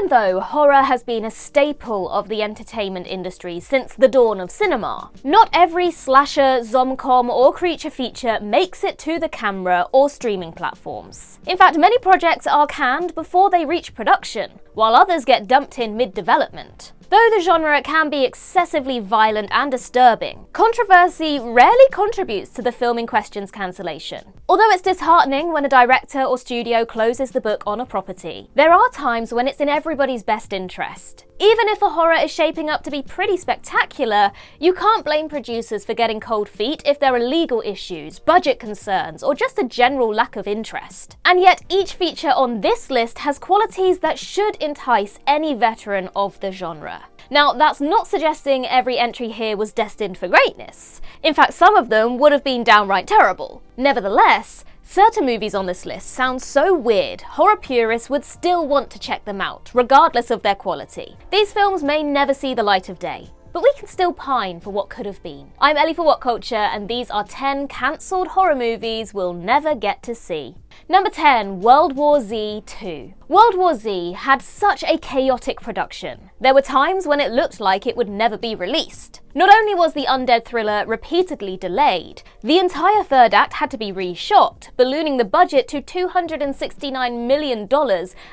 Even though horror has been a staple of the entertainment industry since the dawn of cinema, not every slasher, zomcom, or creature feature makes it to the camera or streaming platforms. In fact, many projects are canned before they reach production, while others get dumped in mid-development. Though the genre can be excessively violent and disturbing, controversy rarely contributes to the film in question's cancellation. Although it's disheartening when a director or studio closes the book on a property, there are times when it's in everybody's best interest. Even if a horror is shaping up to be pretty spectacular, you can't blame producers for getting cold feet if there are legal issues, budget concerns, or just a general lack of interest. And yet each feature on this list has qualities that should entice any veteran of the genre. Now, that's not suggesting every entry here was destined for greatness. In fact, some of them would have been downright terrible. Nevertheless, certain movies on this list sound so weird, horror purists would still want to check them out, regardless of their quality. These films may never see the light of day, but we can still pine for what could have been. I'm Ellie for What Culture, and these are 10 cancelled horror movies we'll never get to see. Number 10, World War Z 2. World War Z had such a chaotic production. There were times when it looked like it would never be released. Not only was the undead thriller repeatedly delayed, the entire third act had to be reshot, ballooning the budget to $269 million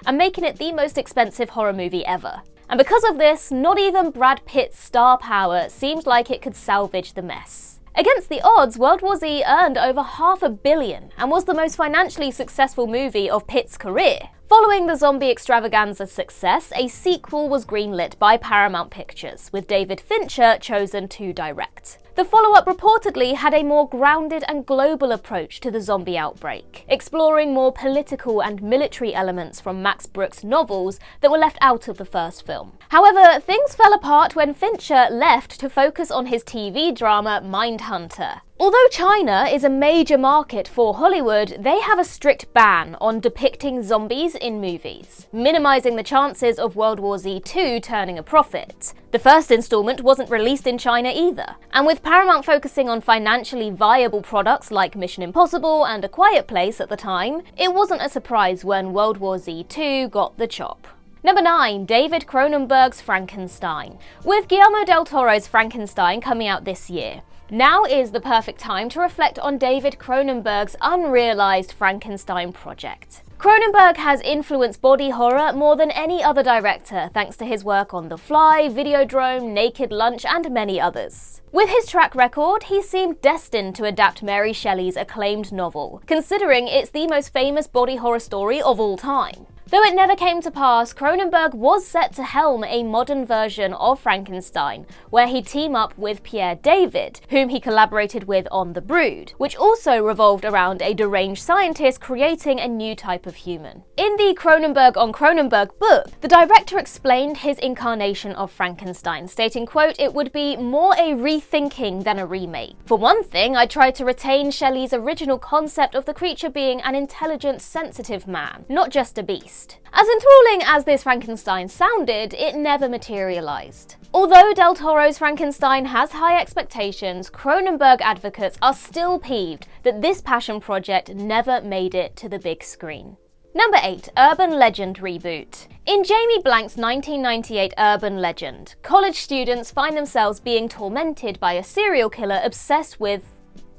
and making it the most expensive horror movie ever. And because of this, not even Brad Pitt's star power seemed like it could salvage the mess. Against the odds, World War Z earned over $500 million and was the most financially successful movie of Pitt's career. Following the zombie extravaganza's success, a sequel was greenlit by Paramount Pictures, with David Fincher chosen to direct. The follow-up reportedly had a more grounded and global approach to the zombie outbreak, exploring more political and military elements from Max Brooks' novels that were left out of the first film. However, things fell apart when Fincher left to focus on his TV drama Mindhunter. Although China is a major market for Hollywood, they have a strict ban on depicting zombies in movies, minimizing the chances of World War Z 2 turning a profit. The first installment wasn't released in China either, and with Paramount focusing on financially viable products like Mission Impossible and A Quiet Place at the time, it wasn't a surprise when World War Z 2 got the chop. Number 9, David Cronenberg's Frankenstein. With Guillermo del Toro's Frankenstein coming out this year, now is the perfect time to reflect on David Cronenberg's unrealized Frankenstein project. Cronenberg has influenced body horror more than any other director thanks to his work on The Fly, Videodrome, Naked Lunch, and many others. With his track record, he seemed destined to adapt Mary Shelley's acclaimed novel, considering it's the most famous body horror story of all time. Though it never came to pass, Cronenberg was set to helm a modern version of Frankenstein, where he'd team up with Pierre David, whom he collaborated with on The Brood, which also revolved around a deranged scientist creating a new type of human. In the Cronenberg on Cronenberg book, the director explained his incarnation of Frankenstein, stating, quote, "It would be more a rethinking than a remake. For one thing, I tried to retain Shelley's original concept of the creature being an intelligent, sensitive man, not just a beast." As enthralling as this Frankenstein sounded, it never materialized. Although Del Toro's Frankenstein has high expectations, Cronenberg advocates are still peeved that this passion project never made it to the big screen. Number 8, Urban Legend Reboot. In Jamie Blank's 1998 urban legend, college students find themselves being tormented by a serial killer obsessed with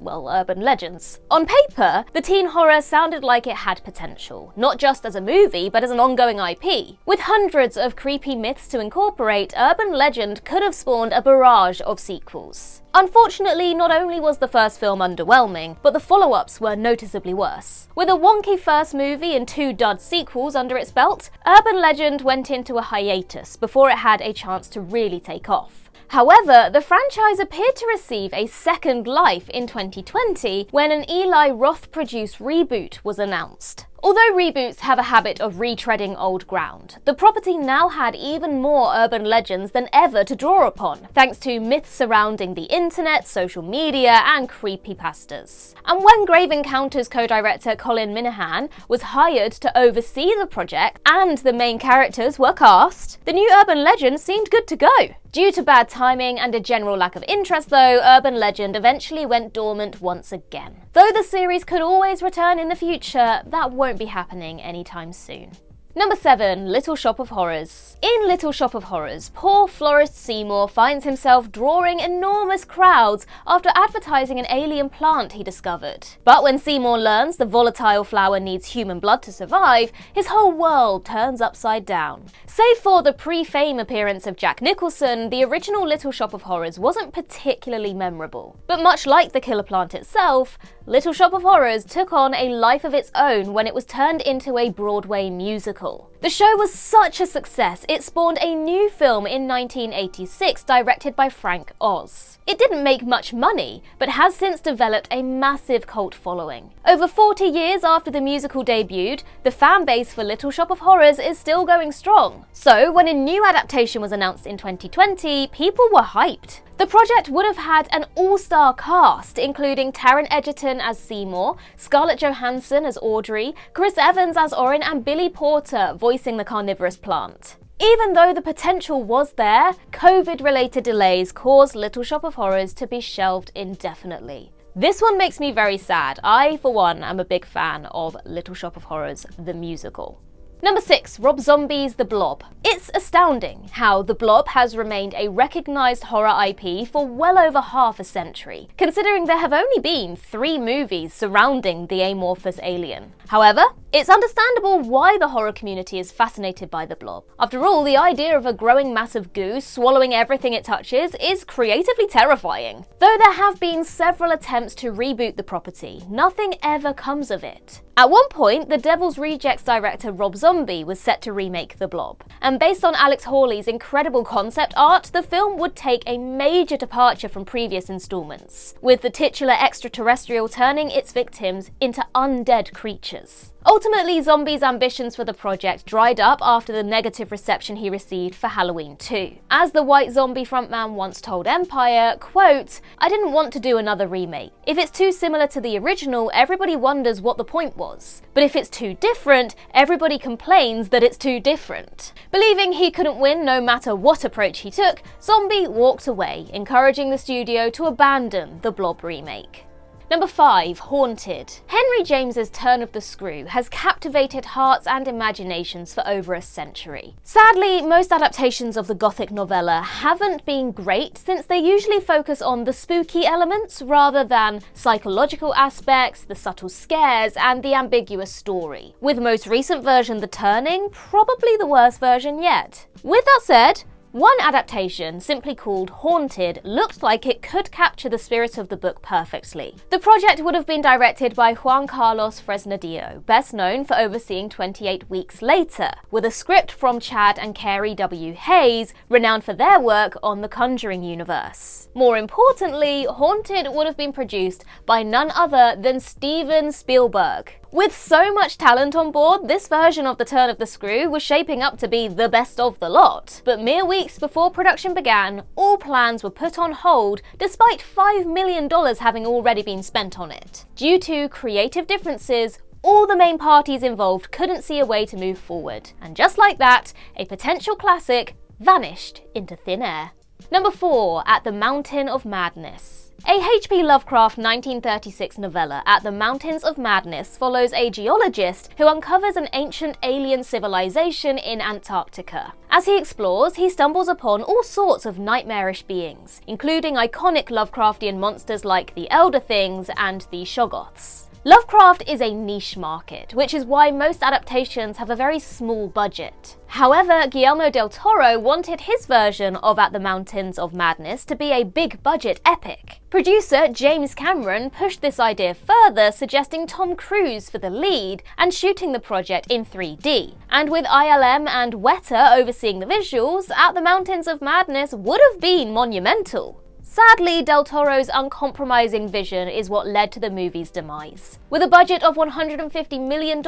urban legends. On paper, the teen horror sounded like it had potential, not just as a movie, but as an ongoing IP. With hundreds of creepy myths to incorporate, Urban Legend could have spawned a barrage of sequels. Unfortunately, not only was the first film underwhelming, but the follow-ups were noticeably worse. With a wonky first movie and 2 dud sequels under its belt, Urban Legend went into a hiatus before it had a chance to really take off. However, the franchise appeared to receive a second life in 2020 when an Eli Roth-produced reboot was announced. Although reboots have a habit of retreading old ground, the property now had even more urban legends than ever to draw upon, thanks to myths surrounding the internet, social media, and creepypastas. And when Grave Encounters co-director Colin Minihan was hired to oversee the project and the main characters were cast, the new urban legend seemed good to go. Due to bad timing and a general lack of interest though, Urban Legend eventually went dormant once again. Though the series could always return in the future, that won't be happening anytime soon. Number 7. Little Shop of Horrors. In Little Shop of Horrors, poor florist Seymour finds himself drawing enormous crowds after advertising an alien plant he discovered. But when Seymour learns the volatile flower needs human blood to survive, his whole world turns upside down. Save for the pre-fame appearance of Jack Nicholson, the original Little Shop of Horrors wasn't particularly memorable. But much like the killer plant itself, Little Shop of Horrors took on a life of its own when it was turned into a Broadway musical. The show was such a success, it spawned a new film in 1986 directed by Frank Oz. It didn't make much money, but has since developed a massive cult following. Over 40 years after the musical debuted, the fan base for Little Shop of Horrors is still going strong. So, when a new adaptation was announced in 2020, people were hyped. The project would have had an all-star cast, including Taron Egerton as Seymour, Scarlett Johansson as Audrey, Chris Evans as Orin, and Billy Porter voicing the carnivorous plant. Even though the potential was there, COVID-related delays caused Little Shop of Horrors to be shelved indefinitely. This one makes me very sad. I, for one, am a big fan of Little Shop of Horrors, the musical. Number 6. Rob Zombie's The Blob. It's astounding how The Blob has remained a recognised horror IP for well over half a century, considering there have only been 3 movies surrounding the amorphous alien. However, it's understandable why the horror community is fascinated by The Blob. After all, the idea of a growing mass of goo swallowing everything it touches is creatively terrifying. Though there have been several attempts to reboot the property, nothing ever comes of it. At one point, the Devil's Rejects director Rob Zombie was set to remake The Blob, and based on Alex Hawley's incredible concept art, the film would take a major departure from previous installments, with the titular extraterrestrial turning its victims into undead creatures. Ultimately, Zombie's ambitions for the project dried up after the negative reception he received for Halloween 2. As the White Zombie frontman once told Empire, quote, "I didn't want to do another remake. If it's too similar to the original, everybody wonders what the point was. But if it's too different, everybody complains that it's too different." Believing he couldn't win no matter what approach he took, Zombie walked away, encouraging the studio to abandon the Blob remake. Number 5. Haunted. Henry James's turn of the screw has captivated hearts and imaginations for over a century. Sadly, most adaptations of the Gothic novella haven't been great, since they usually focus on the spooky elements rather than psychological aspects, the subtle scares, and the ambiguous story. With the most recent version, The Turning, probably the worst version yet. With that said, one adaptation, simply called Haunted, looked like it could capture the spirit of the book perfectly. The project would have been directed by Juan Carlos Fresnadillo, best known for overseeing 28 Weeks Later, with a script from Chad and Carey W. Hayes, renowned for their work on the Conjuring universe. More importantly, Haunted would have been produced by none other than Steven Spielberg. With so much talent on board, this version of The Turn of the Screw was shaping up to be the best of the lot. But mere weeks before production began, all plans were put on hold despite $5 million having already been spent on it. Due to creative differences, all the main parties involved couldn't see a way to move forward. And just like that, a potential classic vanished into thin air. Number 4. At the Mountain of Madness. A H.P. Lovecraft 1936 novella, At the Mountains of Madness, follows a geologist who uncovers an ancient alien civilization in Antarctica. As he explores, he stumbles upon all sorts of nightmarish beings, including iconic Lovecraftian monsters like the Elder Things and the Shoggoths. Lovecraft is a niche market, which is why most adaptations have a very small budget. However, Guillermo del Toro wanted his version of At the Mountains of Madness to be a big-budget epic. Producer James Cameron pushed this idea further, suggesting Tom Cruise for the lead and shooting the project in 3D. And with ILM and Weta overseeing the visuals, At the Mountains of Madness would have been monumental. Sadly, Del Toro's uncompromising vision is what led to the movie's demise. With a budget of $150 million,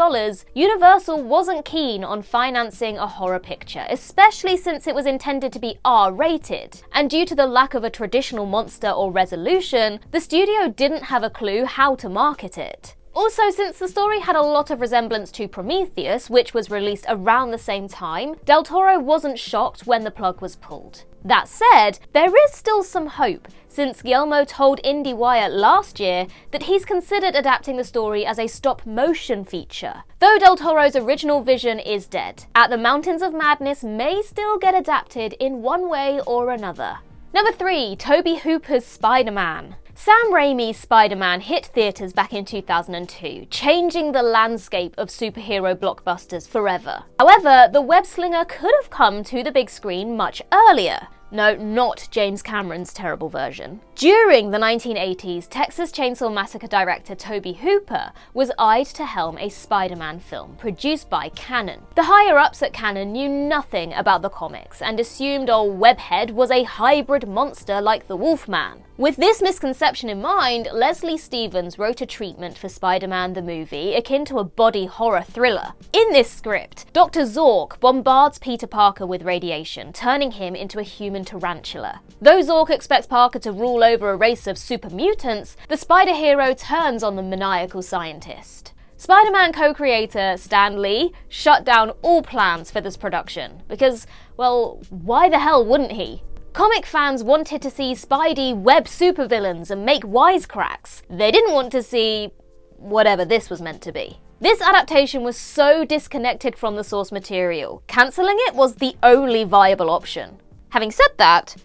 Universal wasn't keen on financing a horror picture, especially since it was intended to be R-rated. And due to the lack of a traditional monster or resolution, the studio didn't have a clue how to market it. Also, since the story had a lot of resemblance to Prometheus, which was released around the same time, Del Toro wasn't shocked when the plug was pulled. That said, there is still some hope, since Guillermo told IndieWire last year that he's considered adapting the story as a stop-motion feature. Though Del Toro's original vision is dead, At the Mountains of Madness may still get adapted in one way or another. Number 3. Tobe Hooper's Spider-Man. Sam Raimi's Spider-Man hit theaters back in 2002, changing the landscape of superhero blockbusters forever. However, the web-slinger could have come to the big screen much earlier. No, not James Cameron's terrible version. During the 1980s, Texas Chainsaw Massacre director Tobe Hooper was eyed to helm a Spider-Man film produced by Cannon. The higher-ups at Cannon knew nothing about the comics and assumed old Webhead was a hybrid monster like the Wolfman. With this misconception in mind, Leslie Stevens wrote a treatment for Spider-Man the movie akin to a body horror thriller. In this script, Dr. Zork bombards Peter Parker with radiation, turning him into a human tarantula. Though Zork expects Parker to rule over a race of super mutants, the spider hero turns on the maniacal scientist. Spider-Man co-creator Stan Lee shut down all plans for this production because, well, why the hell wouldn't he? Comic fans wanted to see Spidey web supervillains and make wisecracks. They didn't want to see whatever this was meant to be. This adaptation was so disconnected from the source material, cancelling it was the only viable option. Having said that,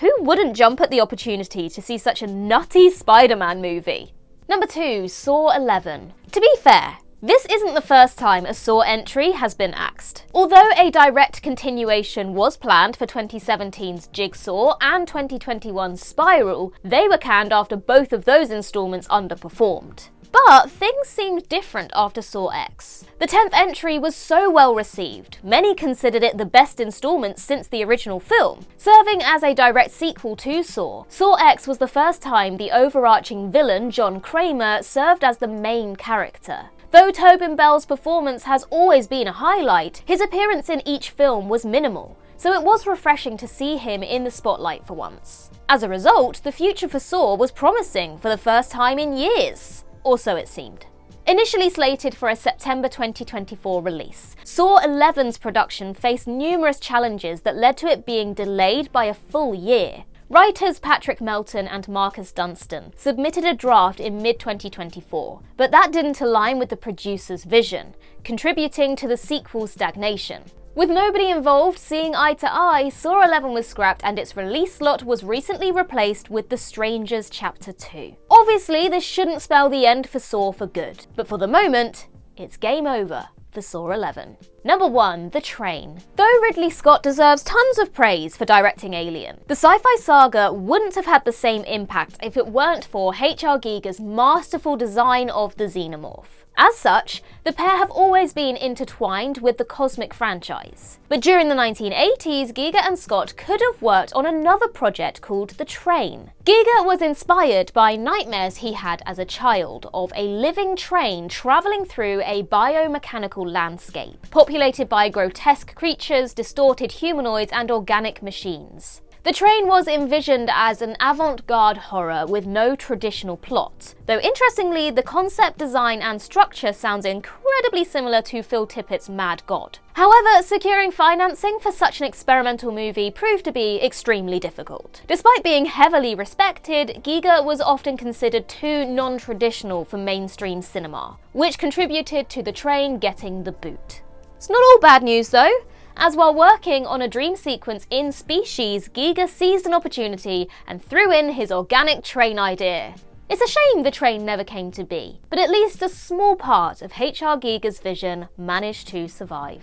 who wouldn't jump at the opportunity to see such a nutty Spider-Man movie? Number 2. Saw 11. To be fair, this isn't the first time a Saw entry has been axed. Although a direct continuation was planned for 2017's Jigsaw and 2021's Spiral, they were canned after both of those installments underperformed. But things seemed different after Saw X. The 10th entry was so well received, many considered it the best installment since the original film. Serving as a direct sequel to Saw, Saw X was the first time the overarching villain John Kramer served as the main character. Though Tobin Bell's performance has always been a highlight, his appearance in each film was minimal, so it was refreshing to see him in the spotlight for once. As a result, the future for Saw was promising for the first time in years. Or so it seemed. Initially slated for a September 2024 release, Saw 11's production faced numerous challenges that led to it being delayed by a full year. Writers Patrick Melton and Marcus Dunstan submitted a draft in mid-2024, but that didn't align with the producer's vision, contributing to the sequel's stagnation. With nobody involved seeing eye to eye, Saw 11 was scrapped and its release slot was recently replaced with The Strangers Chapter 2. Obviously, this shouldn't spell the end for Saw for good, but for the moment, it's game over for Saw 11. Number 1. The Train. Though Ridley Scott deserves tons of praise for directing Alien, the sci-fi saga wouldn't have had the same impact if it weren't for H.R. Giger's masterful design of the Xenomorph. As such, the pair have always been intertwined with the cosmic franchise. But during the 1980s, Giger and Scott could have worked on another project called The Train. Giger was inspired by nightmares he had as a child of a living train travelling through a biomechanical landscape, populated by grotesque creatures, distorted humanoids, and organic machines. The Train was envisioned as an avant-garde horror with no traditional plot, though interestingly, the concept, design, and structure sounds incredibly similar to Phil Tippett's Mad God. However, securing financing for such an experimental movie proved to be extremely difficult. Despite being heavily respected, Giger was often considered too non-traditional for mainstream cinema, which contributed to The Train getting the boot. It's not all bad news though, as while working on a dream sequence in Species, Giger seized an opportunity and threw in his organic train idea. It's a shame The Train never came to be, but at least a small part of H.R. Giger's vision managed to survive.